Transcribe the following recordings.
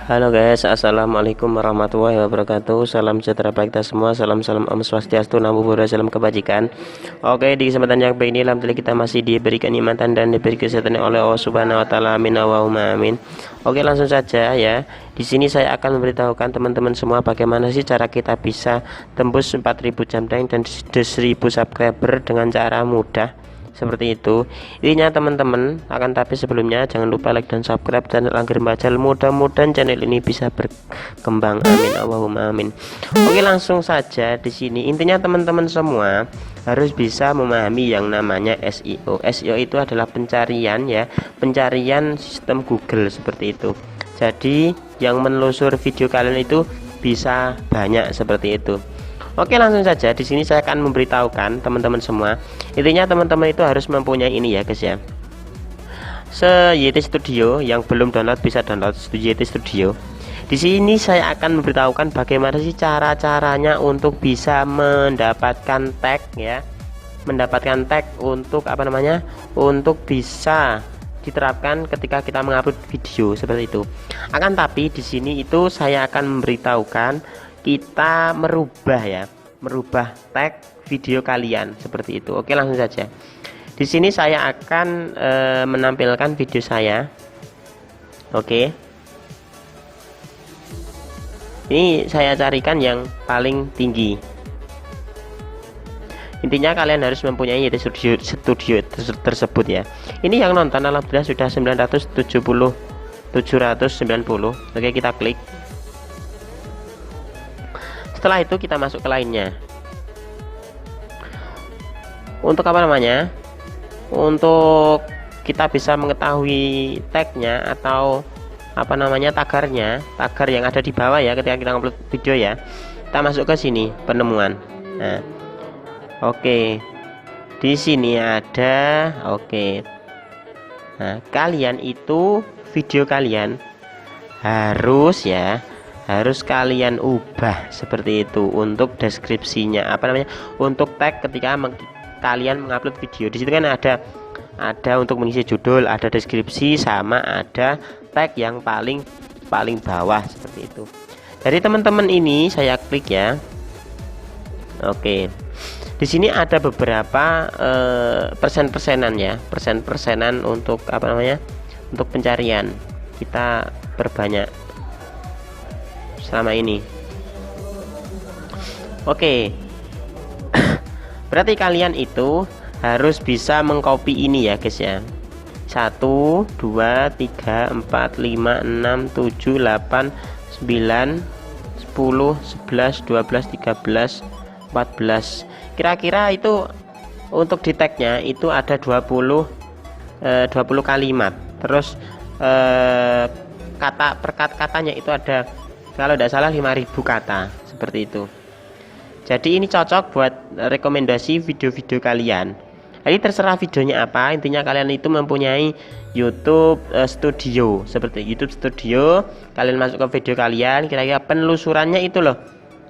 Halo guys, assalamualaikum warahmatullahi wabarakatuh. Salam sejahtera bagi kita semua. Salam Om Swastiastu, Namo Buddhaya, salam kebajikan. Oke, di kesempatan yang baik ini alhamdulillah kita masih diberi kenikmatan dan diberi kesehatan oleh Allah Subhanahu wa taala. Amin Allahumma amin. Oke, langsung saja ya. Di sini saya akan memberitahukan teman-teman semua bagaimana sih cara kita bisa tembus 4000 jam tank dan 1000 subscriber dengan cara mudah. Seperti itu intinya teman-teman. Akan tapi sebelumnya jangan lupa like dan subscribe channel Angger Bajal, mudah-mudahan channel ini bisa berkembang, amin Allahumma amin. Oke, langsung saja. Di sini intinya teman-teman semua harus bisa memahami yang namanya SEO. SEO itu adalah pencarian ya, pencarian sistem Google seperti itu. Jadi yang menelusur video kalian itu bisa banyak seperti itu. Oke, langsung saja. Di sini saya akan memberitahukan teman-teman semua. Intinya teman-teman itu harus mempunyai ini ya guys ya. YT Studio, yang belum download bisa download YT Studio. Di sini saya akan memberitahukan bagaimana sih cara-caranya untuk bisa mendapatkan tag ya. Mendapatkan tag untuk apa namanya? Untuk bisa diterapkan ketika kita mengupload video seperti itu. Akan tapi di sini itu saya akan memberitahukan kita merubah tag video kalian seperti itu. Oke, langsung saja. Di sini saya akan menampilkan video saya. Oke, ini saya carikan yang paling tinggi. Intinya kalian harus mempunyai studio tersebut ya. Ini yang nonton alhamdulillah sudah 790. Oke, kita klik. Setelah itu kita masuk ke lainnya. Untuk apa namanya? Untuk kita bisa mengetahui tagnya atau apa namanya, tagar yang ada di bawah ya ketika kita upload video ya. Kita masuk ke sini penemuan. Nah, oke. Di sini ada oke. Nah, kalian itu video kalian harus kalian ubah seperti itu untuk deskripsinya, apa namanya, untuk tag ketika kalian mengupload video. Di situ kan ada untuk mengisi judul, ada deskripsi, sama ada tag yang paling bawah seperti itu. Jadi teman-teman ini saya klik ya. Oke. Di sini ada beberapa persenan ya, persenan untuk apa namanya? Untuk pencarian. Kita perbanyak selama ini. Oke. Berarti kalian itu harus bisa mengcopy ini ya guys ya. 1 2 3 4 5 6 7 8 9 10 11 12 13 14. Kira-kira itu untuk di tagnya itu ada 20 kalimat. Terus katanya itu ada, kalau tidak salah 5000 kata seperti itu. Jadi ini cocok buat rekomendasi video-video kalian. Jadi terserah videonya apa, intinya kalian itu mempunyai YouTube Studio. Seperti YouTube Studio, kalian masuk ke video kalian, kira-kira penelusurannya itu loh.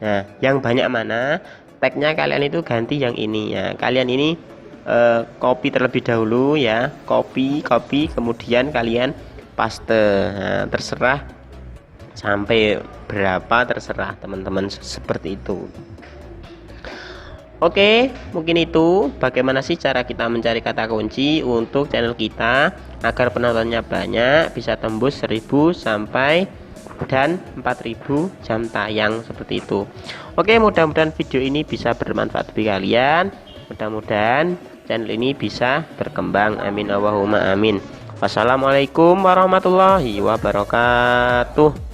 Nah, yang banyak mana, tagnya kalian itu ganti yang ini ya. Kalian ini copy terlebih dahulu ya, copy kemudian kalian paste. Nah, terserah sampai berapa, terserah teman-teman seperti itu. Oke, mungkin itu bagaimana sih cara kita mencari kata kunci untuk channel kita agar penontonnya banyak, bisa tembus 1000 sampai dan 4000 jam tayang seperti itu. Oke, mudah-mudahan video ini bisa bermanfaat bagi kalian. Mudah-mudahan channel ini bisa berkembang, amin Allahumma amin. Wassalamualaikum warahmatullahi wabarakatuh.